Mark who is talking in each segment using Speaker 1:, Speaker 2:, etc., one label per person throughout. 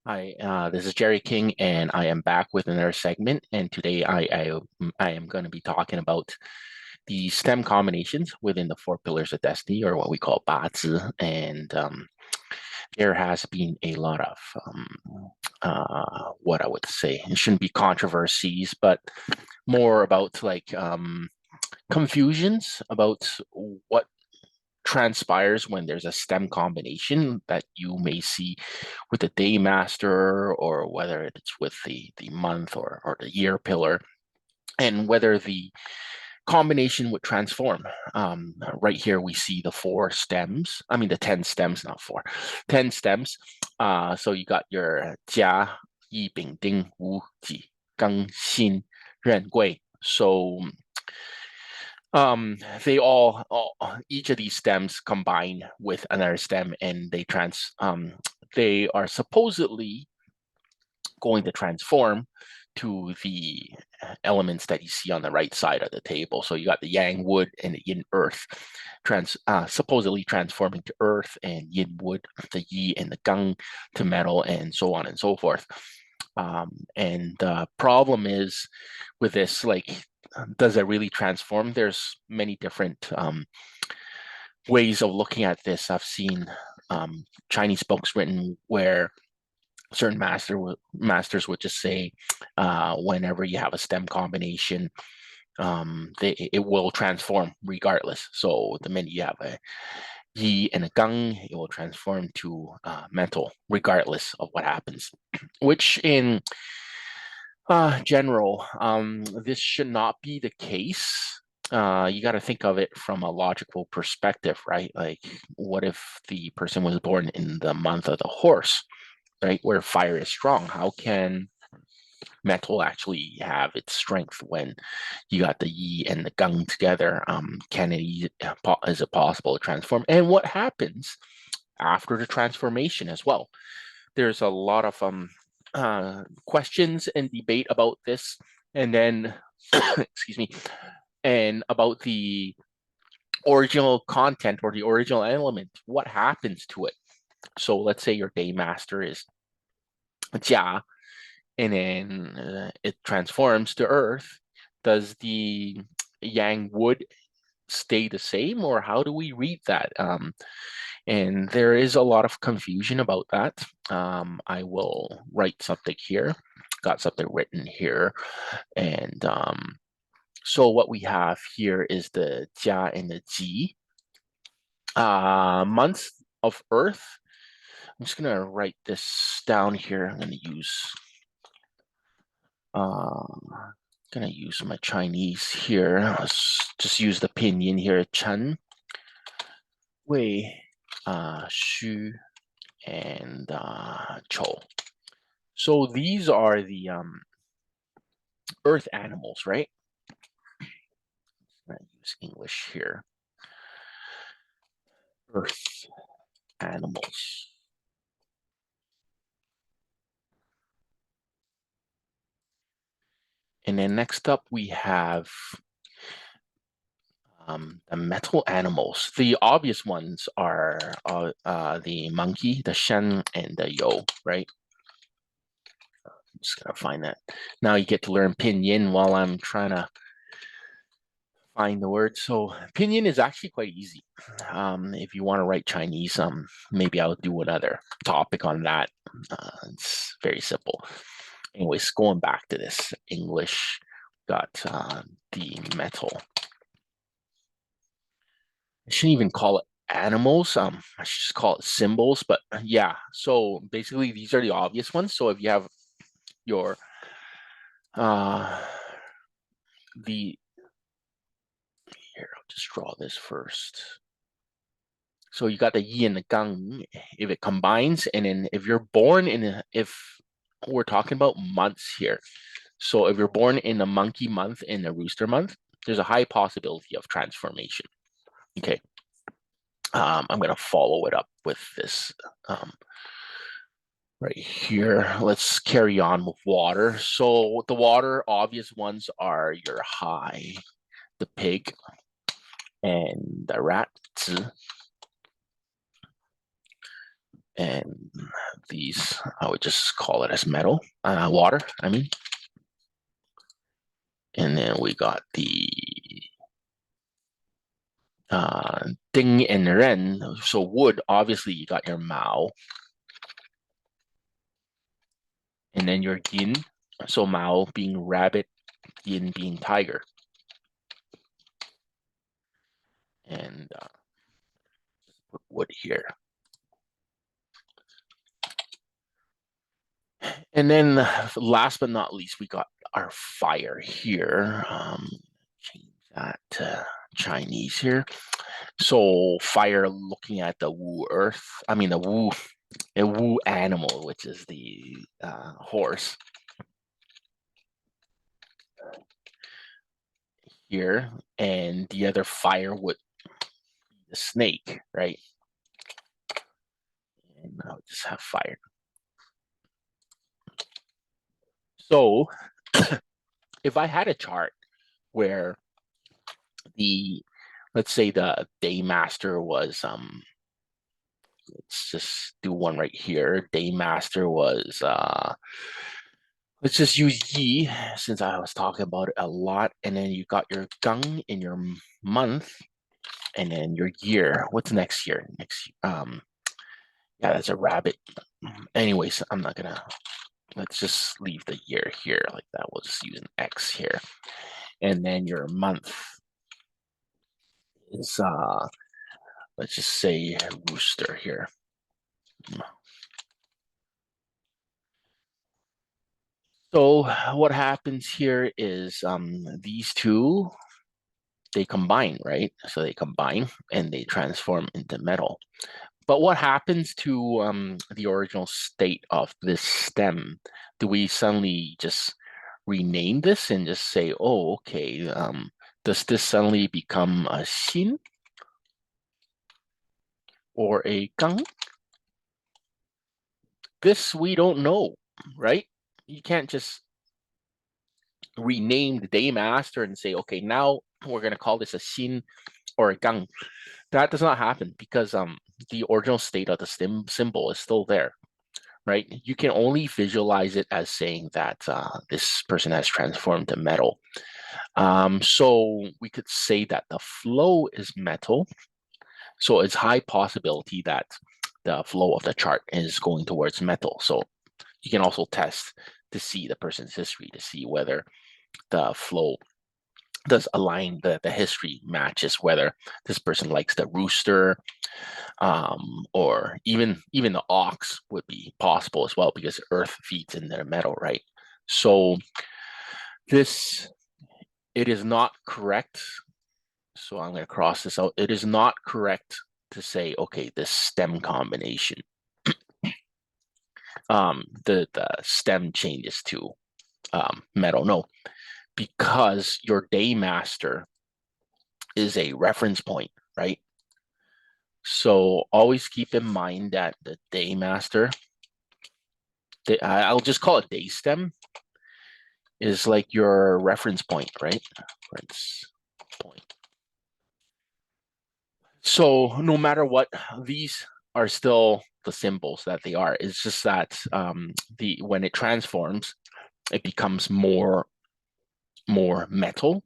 Speaker 1: Hi, this is Jerry King, and I am back with another segment. And today I am going to be talking about the STEM combinations within the four pillars of destiny, or what we call 八字. And there has been a lot of what I would say, it shouldn't be controversies, but more about like confusions about what transpires when there's a stem combination that you may see with the day master, or whether it's with the month or the year pillar, and whether the combination would transform. Right here we see the four stems, I mean the 10 stems, not four, 10 stems. So you got your jia, yi, bing, ding, wu, ji, gang, xin, ren, gui. So they all each of these stems combine with another stem, and they are supposedly going to transform to the elements that you see on the right side of the table. So you got the yang wood and the yin earth, supposedly transforming to earth, and yin wood, the yi and the gang to metal, and so on and so forth. And the problem is with this, like, does it really transform? There's many different ways of looking at this. I've seen Chinese books written where certain masters would just say, whenever you have a stem combination, it will transform regardless. So the minute you have a yi and a gang, it will transform to metal regardless of what happens. Which in general, this should not be the case. You got to think of it from a logical perspective, right? Like, what if the person was born in the month of the horse, right, where fire is strong? How can metal actually have its strength when you got the yi and the gang together? Is it possible to transform? And what happens after the transformation as well? There's a lot of questions and debate about this, and then excuse me, and about the original content or the original element. What happens to it? So let's say your day master is Jia, and then it transforms to earth. Does the yang wood stay the same, or how do we read that? And there is a lot of confusion about that. I will write something here, got something written here. And so what we have here is the jia and the ji. Months of earth. I'm just gonna write this down here. I'm gonna use my Chinese here. Let's just use the pinyin here. Chen, Wei, Xu, and Chou. So these are the earth animals, right? I'm gonna use English here. Earth animals. And then next up we have the metal animals. The obvious ones are the monkey, the shen, and the yo, right? I'm just gonna find that. Now you get to learn pinyin while I'm trying to find the word. So pinyin is actually quite easy. If you want to write Chinese, maybe I'll do another topic on that. It's very simple. Anyways, going back to this English, got the metal. I shouldn't even call it animals. I should just call it symbols. But yeah, so basically these are the obvious ones. So if you have your the here, I'll just draw this first. So you got the yi and the gang. If it combines, and then if you're born if we're talking about months here, so if you're born in a monkey month and a rooster month, there's a high possibility of transformation. Okay. I'm gonna follow it up with this right here. Let's carry on with water. So the water obvious ones are your high, the pig, and the rat, and these, I would just call it as metal, water, I mean. And then we got the Ding and Ren. So wood, obviously you got your Mao. And then your Yin. So Mao being rabbit, Yin being tiger. And put wood here. And then last but not least, we got our fire here. Change that to Chinese here. So fire, looking at the Wu Earth, I mean the Wu animal, which is the horse here, and the other fire would be the snake, right? And I'll just have fire. So if I had a chart where let's say the day master was let's just do one right here. Day master was let's just use Yi, since I was talking about it a lot. And then you got your Gung in your month, and then your year. What's next year? Yeah, that's a rabbit. Anyways, I'm not gonna, let's just leave the year here like that. We'll just use an X here. And then your month is let's just say rooster here. So what happens here is these two, they combine, right? So they combine and they transform into metal. But what happens to the original state of this stem? Do we suddenly just rename this and just say, oh, okay, does this suddenly become a xin or a gang? This we don't know, right? You can't just rename the day master and say, okay, now we're going to call this a xin or a gang. That does not happen because the original state of the symbol is still there, right? You can only visualize it as saying that this person has transformed to metal. So we could say that the flow is metal. So it's high possibility that the flow of the chart is going towards metal. So you can also test to see the person's history to see whether the flow does align, the history matches, whether this person likes the rooster, or even the ox would be possible as well, because earth feeds in their metal, right? So it is not correct. So I'm going to cross this out. It is not correct to say, okay, this stem combination, the stem changes to metal. No, because your day master is a reference point, right? So always keep in mind that the day master, I'll just call it day stem, is like your reference point, right? Reference point. So no matter what, these are still the symbols that they are. It's just that when it transforms, it becomes more metal,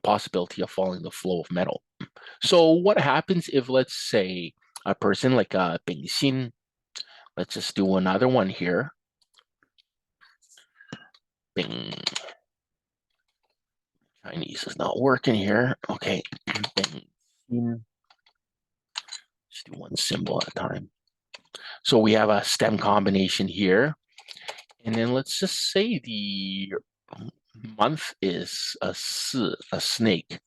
Speaker 1: possibility of following the flow of metal. So what happens if, let's say, a person like Bing Xin, let's just do another one here. Bing. Chinese is not working here. Okay. Bing Xin. Let's do one symbol at a time. So we have a stem combination here. And then let's just say the month is a snake.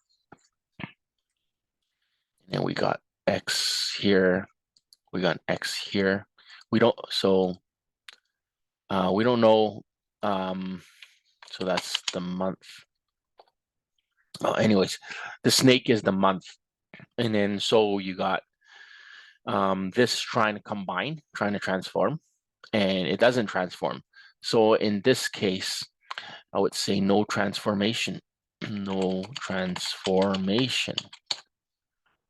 Speaker 1: And we got X here. We got X here. We don't know. So that's the month. Anyways, the snake is the month. And then so you got this trying to combine, trying to transform, and it doesn't transform. So in this case, I would say no transformation. No transformation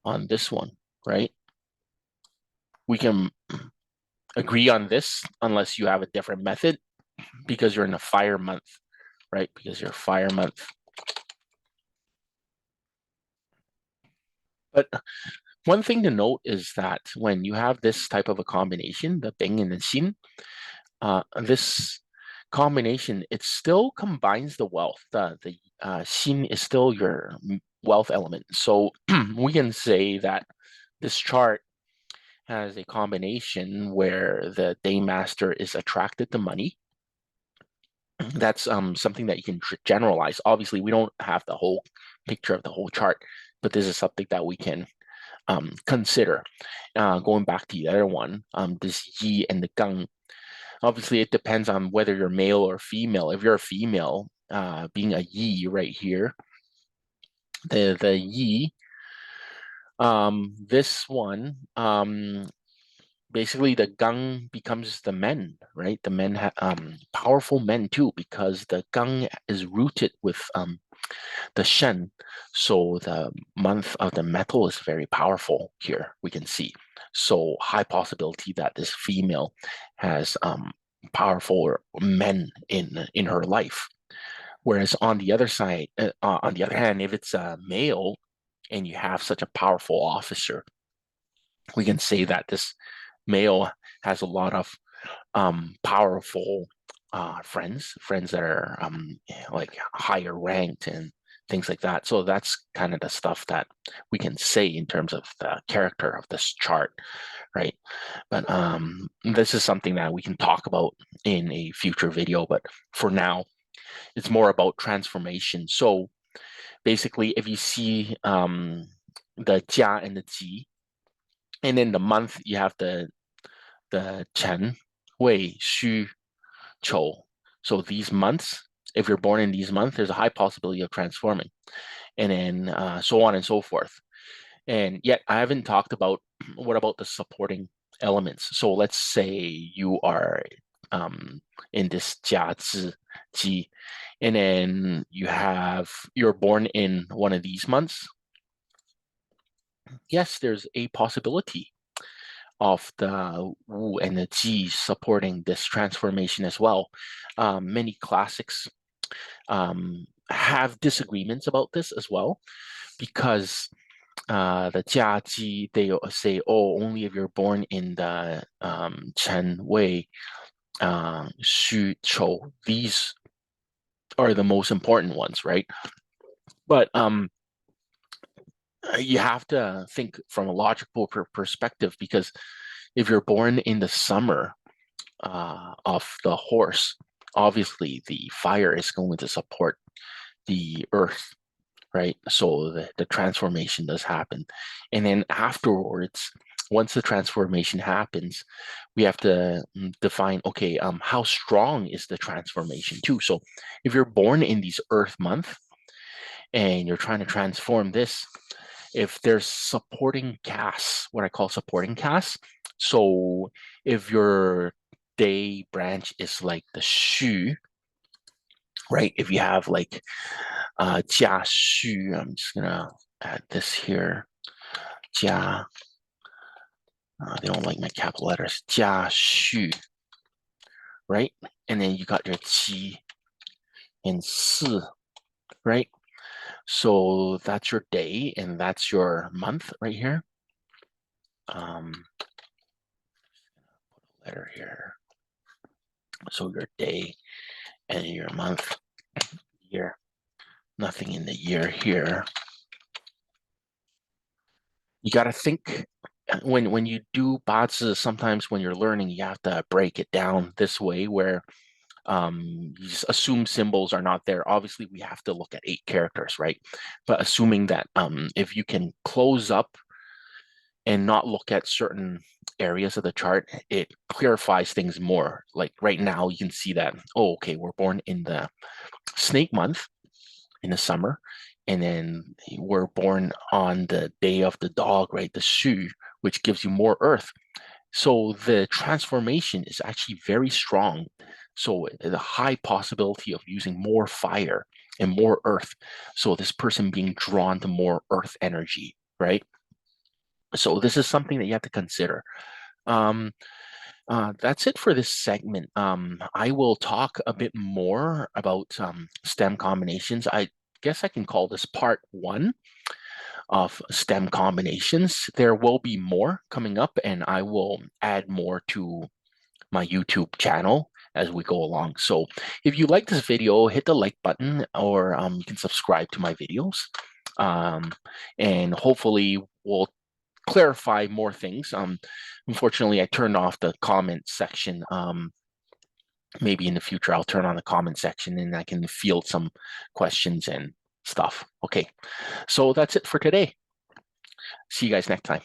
Speaker 1: on this one, right? We can agree on this unless you have a different method because you're in a fire month, right? Because you're fire month. But one thing to note is that when you have this type of a combination, the Bing and the Xin, this combination, it still combines the wealth. The Xin is still your wealth element. So we can say that this chart has a combination where the day master is attracted to money. That's something that you can generalize. Obviously, we don't have the whole picture of the whole chart, but this is something that we can consider. Going back to the other one, this yi and the gang. Obviously, it depends on whether you're male or female. If you're a female, being a yi right here, the yi, this one, basically the gang becomes the men, right? The men have powerful men too, because the gang is rooted with the shen. So the month of the metal is very powerful here, we can see. So high possibility that this female has powerful men in her life. Whereas on the other side, on the other hand, if it's a male and you have such a powerful officer, we can say that this male has a lot of powerful friends that are like higher ranked and things like that. So that's kind of the stuff that we can say in terms of the character of this chart, right? But this is something that we can talk about in a future video. But for now, it's more about transformation. So basically, if you see the jia and the ji, and in the month you have the chen, wei, xu, chou. So these months, if you're born in these months, there's a high possibility of transforming, and then so on and so forth. And yet, I haven't talked about what about the supporting elements. So let's say you are in this jia zi ji, and then you're born in one of these months. Yes, there's a possibility of the Wu and the Ji supporting this transformation as well. Many classics have disagreements about this as well, because the Jia Ji, they say, oh, only if you're born in the Chen Wei, Xu Chou, these are the most important ones, right? But you have to think from a logical perspective, because if you're born in the summer of the horse, obviously the fire is going to support the earth, right? So the transformation does happen. And then afterwards, once the transformation happens, we have to define, okay, how strong is the transformation too? So if you're born in these earth month and you're trying to transform this, if there's supporting casts, what I call supporting casts, so if your day branch is like the shu, right? If you have like jia shu, I'm just gonna add this here, jia, they don't like my capital letters, jia shu, right? And then you got your qi and si, right? So that's your day and that's your month right here. Put a letter here. So your day and your month, year. Nothing in the year here. You got to think when you do bazi, sometimes when you're learning, you have to break it down this way where you just assume symbols are not there. Obviously, we have to look at 8 characters, right? But assuming that if you can close up and not look at certain areas of the chart, it clarifies things more. Like right now, you can see that, oh, okay, we're born in the snake month in the summer, and then we're born on the day of the dog, right? The shu, which gives you more earth. So the transformation is actually very strong. So the high possibility of using more fire and more earth. So this person being drawn to more earth energy, right? So this is something that you have to consider. Um, That's it for this segment. I will talk a bit more about stem combinations. I guess I can call this part one of stem combinations. There will be more coming up, and I will add more to my YouTube channel as we go along. So if you like this video, hit the like button, or you can subscribe to my videos. And hopefully we'll clarify more things. Unfortunately, I turned off the comment section. Maybe in the future, I'll turn on the comment section and I can field some questions and stuff. Okay, so that's it for today. See you guys next time.